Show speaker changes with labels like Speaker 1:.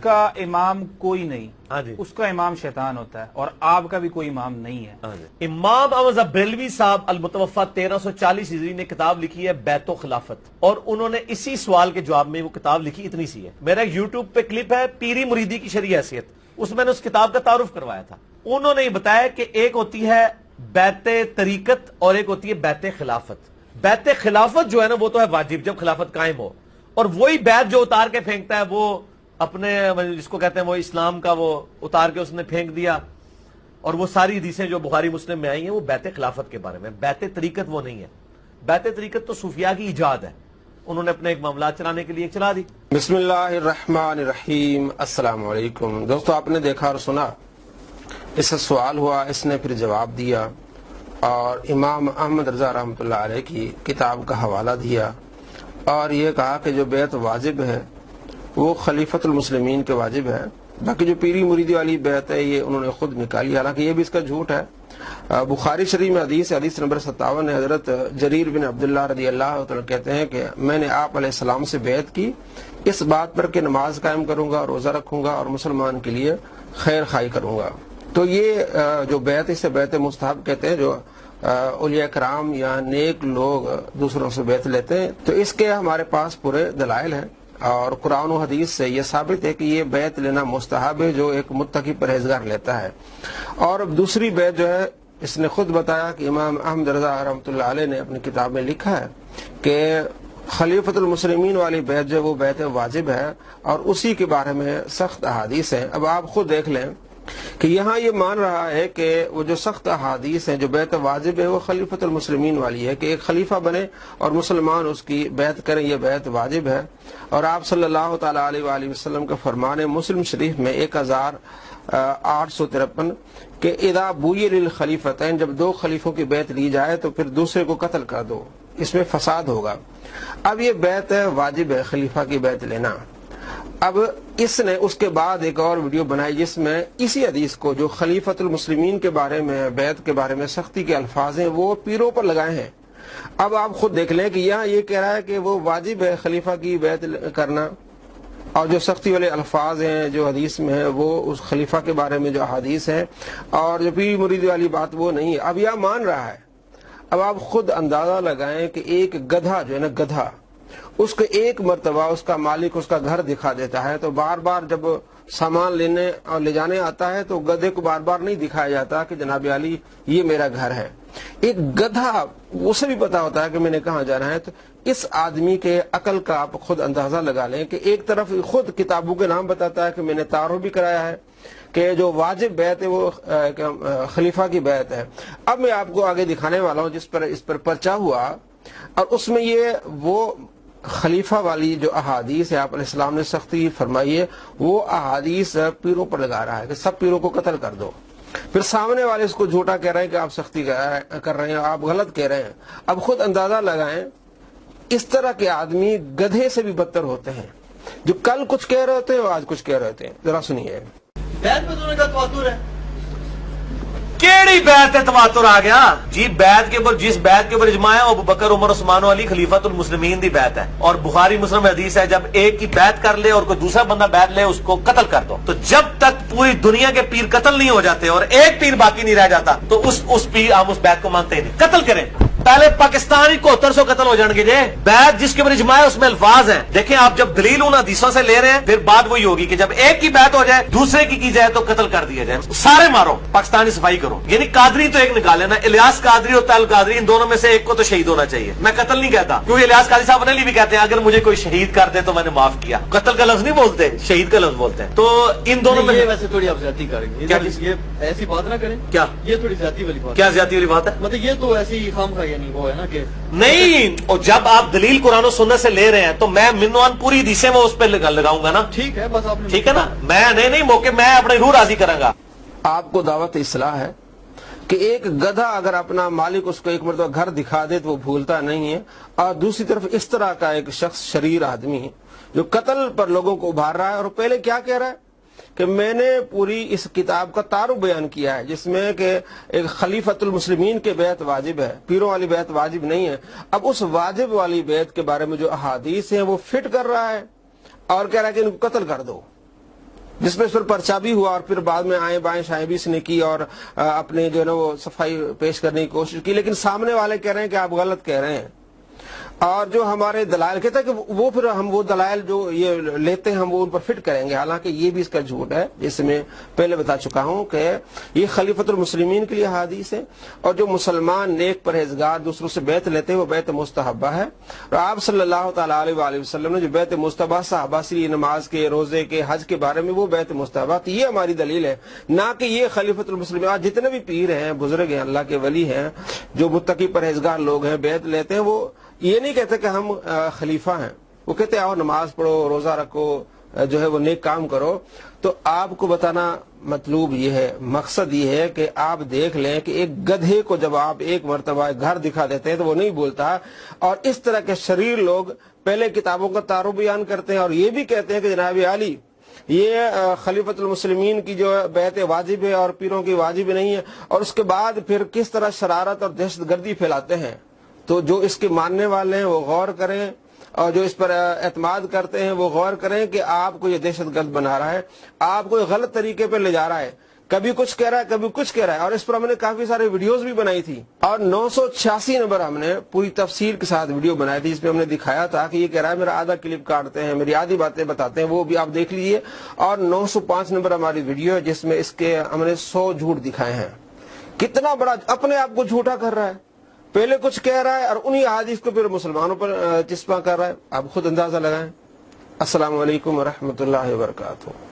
Speaker 1: کا امام کوئی نہیں،
Speaker 2: ہاں جی،
Speaker 1: اس کا امام شیطان ہوتا ہے، اور آپ کا بھی کوئی امام نہیں ہے۔
Speaker 2: ہاں جی۔ امام احمد بریلوی صاحب المتوفا 1340 ہجری نے کتاب لکھی ہے بیت و خلافت، اور انہوں نے اسی سوال کے جواب میں وہ کتاب لکھی، اتنی سی ہے۔ میرا یوٹیوب پہ کلپ ہے پیری مریدی کی شرعی حیثیت، اس میں نے اس کتاب کا تعارف کروایا تھا۔ انہوں نے یہ بتایا کہ ایک ہوتی ہے بیت طریقت اور ایک ہوتی ہے بیت خلافت۔ بیت خلافت جو ہے نا وہ تو ہے واجب جب خلافت قائم ہو، اور وہی بیت جو اتار کے پھینکتا ہے وہ اپنے جس کو کہتے ہیں وہ اسلام کا وہ اتار کے اس نے پھینک دیا، اور وہ ساری حدیثیں جو بخاری مسلم میں آئی ہیں وہ بیت خلافت کے بارے میں۔ بیت طریقت وہ نہیں ہے، بیت طریقت تو صوفیاء کی ایجاد ہے، انہوں نے اپنے ایک معاملات چلانے کے لیے چلا دی۔
Speaker 3: بسم اللہ الرحمن الرحیم۔ السلام علیکم دوستو، آپ نے دیکھا اور سنا، اس سے سوال ہوا، اس نے پھر جواب دیا اور امام احمد رضا رحمۃ اللہ علیہ کی کتاب کا حوالہ دیا، اور یہ کہا کہ جو بیعت واجب ہے وہ خلیفۃ المسلمین کے واجب ہے، باقی جو پیری مریدی والی بیعت ہے یہ انہوں نے خود نکالی، حالانکہ یہ بھی اس کا جھوٹ ہے۔ بخاری شریف میں حدیث نمبر 57 ہے، حضرت جریر بن عبداللہ رضی اللہ تعالیٰ کہتے ہیں کہ میں نے آپ علیہ السلام سے بیعت کی اس بات پر کہ نماز قائم کروں گا، روزہ رکھوں گا اور مسلمان کے لیے خیر خواہی کروں گا۔ تو یہ جو بیعت، اسے بیعت مستحب کہتے ہیں، جو اولیاء کرام یا نیک لوگ دوسروں سے بیعت لیتے ہیں، تو اس کے ہمارے پاس پورے دلائل ہیں، اور قرآن و حدیث سے یہ ثابت ہے کہ یہ بیعت لینا مستحب ہے جو ایک متقی پرہیزگار لیتا ہے۔ اور دوسری بیعت جو ہے، اس نے خود بتایا کہ امام احمد رضا رحمۃ اللہ علیہ نے اپنی کتاب میں لکھا ہے کہ خلیفۃ المسلمین والی بیعت جو وہ بیعت واجب ہے، اور اسی کے بارے میں سخت احادیث ہیں۔ اب آپ خود دیکھ لیں کہ یہاں یہ مان رہا ہے کہ وہ جو سخت احادیث ہیں، جو بیعت واجب ہے وہ خلیفۃ المسلمین والی ہے، کہ ایک خلیفہ بنے اور مسلمان اس کی بیعت کریں، یہ بیعت واجب ہے۔ اور آپ صلی اللہ تعالیٰ علیہ وآلہ وسلم کا فرمان ہے مسلم شریف میں 1853 کہ اذا بوئی للخلیفتین، جب دو خلیفوں کی بیعت لی جائے تو پھر دوسرے کو قتل کر دو، اس میں فساد ہوگا۔ اب یہ بیعت واجب ہے خلیفہ کی بیعت لینا۔ اب اس نے اس کے بعد ایک اور ویڈیو بنائی جس میں اسی حدیث کو جو خلیفۃ المسلمین کے بارے میں، بیعت کے بارے میں سختی کے الفاظ ہیں، وہ پیروں پر لگائے ہیں۔ اب آپ خود دیکھ لیں کہ یہاں یہ کہہ رہا ہے کہ وہ واجب ہے خلیفہ کی بیعت کرنا، اور جو سختی والے الفاظ ہیں جو حدیث میں ہیں وہ اس خلیفہ کے بارے میں جو حدیث ہے، اور جو پیر مرید والی بات وہ نہیں ہے۔ اب یہ مان رہا ہے۔ اب آپ خود اندازہ لگائیں کہ ایک گدھا جو ہے نا، گدھا، اس کو ایک مرتبہ اس کا مالک اس کا گھر دکھا دیتا ہے، تو بار بار جب سامان لینے اور لے جانے آتا ہے تو گدھے کو بار بار نہیں دکھایا جاتا کہ جناب علی یہ میرا گھر ہے۔ ایک گدھا، اسے بھی پتا ہوتا ہے کہ میں نے کہاں جانا ہے۔ تو اس آدمی کے عقل کا آپ خود اندازہ لگا لیں کہ ایک طرف خود کتابوں کے نام بتاتا ہے کہ میں نے تعارف بھی کرایا ہے کہ جو واجب بیعت ہے وہ خلیفہ کی بیعت ہے۔ اب میں آپ کو آگے دکھانے والا ہوں اس پر پرچہ ہوا، اور اس میں یہ وہ خلیفہ والی جو احادیث ہے آپ علیہ السلام نے سختی فرمائی ہے، وہ احادیث پیروں پر لگا رہا ہے کہ سب پیروں کو قتل کر دو۔ پھر سامنے والے اس کو جھوٹا کہہ رہے ہیں کہ آپ سختی کر رہے ہیں، آپ غلط کہہ رہے ہیں۔ اب خود اندازہ لگائیں، اس طرح کے آدمی گدھے سے بھی بدتر ہوتے ہیں، جو کل کچھ کہہ رہے ہوتے ہیں اور آج کچھ کہہ رہے ہوتے ہیں۔ ذرا سنیے۔
Speaker 2: بیعت میں دونوں کا تواتر ہے، کیڑی بیعت ہے تواتر آ گیا جی؟ بیعت کے اوپر، جس بیعت کے اوپر اجماع ہے وہ ابوبکر عمر عثمان و علی خلیفۃ المسلمین دی بیعت ہے، اور بخاری مسلم حدیث ہے جب ایک کی بیعت کر لے اور کوئی دوسرا بندہ بیعت لے اس کو قتل کر دو۔ تو جب تک پوری دنیا کے پیر قتل نہیں ہو جاتے اور ایک پیر باقی نہیں رہ جاتا تو اس پیر ہم اس بیعت کو مانتے ہی نہیں۔ قتل کریں، پہلے پاکستانی 7100 قتل ہو جان گے جی۔ بیعت جس کے اوپر اجماع ہے اس میں الفاظ ہیں، دیکھیں آپ جب دلیل ان حدیثوں سے لے رہے ہیں پھر بات وہی ہوگی کہ جب ایک کی بیعت ہو جائے دوسرے کی جائے تو قتل کر دیا جائے، سارے مارو، پاکستانی صفائی کرو۔ یعنی قادری تو ایک نکالے نا، الیاس قادری اور طاہر قادری، ان دونوں میں سے ایک کو تو شہید ہونا چاہیے۔ میں قتل نہیں کہتا کیونکہ الیاس قادری صاحب اپنے لیے بھی کہتے ہیں اگر مجھے کوئی شہید کر دے تو میں نے معاف کیا، قتل کا لفظ نہیں بولتے، شہید کا لفظ بولتے ہیں۔ تو ان دونوں میں
Speaker 4: ویسے تھوڑی آپ زیادتی کریں گے، یہ ایسی بات نہ کریں۔
Speaker 2: کیا
Speaker 4: یہ تھوڑی زیادتی والی بات؟
Speaker 2: کیا زیادتی والی بات ہے؟
Speaker 4: مطلب یہ تو ایسی خام خواہ یعنی وہ ہے نا کہ
Speaker 2: نہیں، اور جب آپ دلیل قرآن و سنت سے لے رہے ہیں تو میں منوان پوری حدیثیں وہ اس پہ لگاؤں گا نا،
Speaker 4: ٹھیک ہے، بس آپ نے
Speaker 2: ٹھیک ہے نا، میں نہیں موقع میں اپنی روح راضی کروں گا۔
Speaker 3: آپ کو دعوت اصلاح ہے کہ ایک گدھا اگر اپنا مالک اس کو ایک مرتبہ گھر دکھا دے تو وہ بھولتا نہیں ہے، اور دوسری طرف اس طرح کا ایک شخص شریر آدمی جو قتل پر لوگوں کو ابھار رہا ہے، اور پہلے کیا کہہ رہا ہے کہ میں نے پوری اس کتاب کا تعارف بیان کیا ہے جس میں کہ ایک خلیفۃ المسلمین کے بیعت واجب ہے، پیروں والی بیعت واجب نہیں ہے۔ اب اس واجب والی بیعت کے بارے میں جو احادیث ہیں وہ فٹ کر رہا ہے اور کہہ رہا ہے کہ ان کو قتل کر دو۔ جس میں اس پر پرچہ بھی ہوا اور پھر بعد میں آئیں بائیں شائیں بھی اس نے کی اور اپنے جو ہے نا وہ صفائی پیش کرنے کی کوشش کی، لیکن سامنے والے کہہ رہے ہیں کہ آپ غلط کہہ رہے ہیں. اور جو ہمارے دلائل کہتے ہیں کہ وہ پھر ہم وہ دلائل جو یہ لیتے ہیں ہم وہ ان پر فٹ کریں گے، حالانکہ یہ بھی اس کا جھوٹ ہے، جیسے میں پہلے بتا چکا ہوں کہ یہ خلیفۃ المسلمین کے لیے حدیث ہے، اور جو مسلمان نیک پرہیزگار دوسروں سے بیعت لیتے ہیں وہ بیعت مستحبہ ہے. اور آپ صلی اللہ تعالیٰ علیہ وآلہ وسلم نے جو بیعت مستحبہ صحابہ سے نماز کے، روزے کے، حج کے بارے میں وہ بیعت مستحبہ، یہ ہماری دلیل ہے، نہ کہ یہ خلیفۃ المسلمین. آج جتنے بھی پیر ہیں، بزرگ ہیں، اللہ کے ولی ہیں، جو متقی پرہیزگار لوگ ہیں، بیعت لیتے ہیں، وہ یہ نہیں کہتے کہ ہم خلیفہ ہیں، وہ کہتے ہیں آؤ نماز پڑھو، روزہ رکھو، جو ہے وہ نیک کام کرو. تو آپ کو بتانا مطلوب یہ ہے، مقصد یہ ہے کہ آپ دیکھ لیں کہ ایک گدھے کو جب آپ ایک مرتبہ گھر دکھا دیتے ہیں تو وہ نہیں بولتا. اور اس طرح کے شریر لوگ پہلے کتابوں کا تعارف بیان کرتے ہیں اور یہ بھی کہتے ہیں کہ جناب علی یہ خلیفۃ المسلمین کی جو بیعت واجب ہے اور پیروں کی واجب نہیں ہے، اور اس کے بعد پھر کس طرح شرارت اور دہشت گردی پھیلاتے ہیں. تو جو اس کے ماننے والے ہیں وہ غور کریں، اور جو اس پر اعتماد کرتے ہیں وہ غور کریں کہ آپ کو یہ دہشت گرد بنا رہا ہے، آپ کو غلط طریقے پہ لے جا رہا ہے، کبھی کچھ کہہ رہا ہے کبھی کچھ کہہ رہا ہے. اور اس پر ہم نے کافی سارے ویڈیوز بھی بنائی تھی، اور 986 نمبر ہم نے پوری تفصیل کے ساتھ ویڈیو بنائی تھی، جس میں ہم نے دکھایا تھا کہ یہ کہہ رہا ہے میرا آدھا کلپ کاٹتے ہیں، میری آدھی باتیں بتاتے ہیں، وہ بھی آپ دیکھ لیجئے. اور 905 نمبر ہماری ویڈیو ہے جس میں اس کے ہم نے 100 جھوٹ دکھائے ہیں. کتنا بڑا اپنے آپ کو جھوٹا کر رہا ہے، پہلے کچھ کہہ رہا ہے اور انہی احادیث کو پھر مسلمانوں پر چسپاں کر رہا ہے. آپ خود اندازہ لگائیں. السلام علیکم ورحمۃ اللہ وبرکاتہ.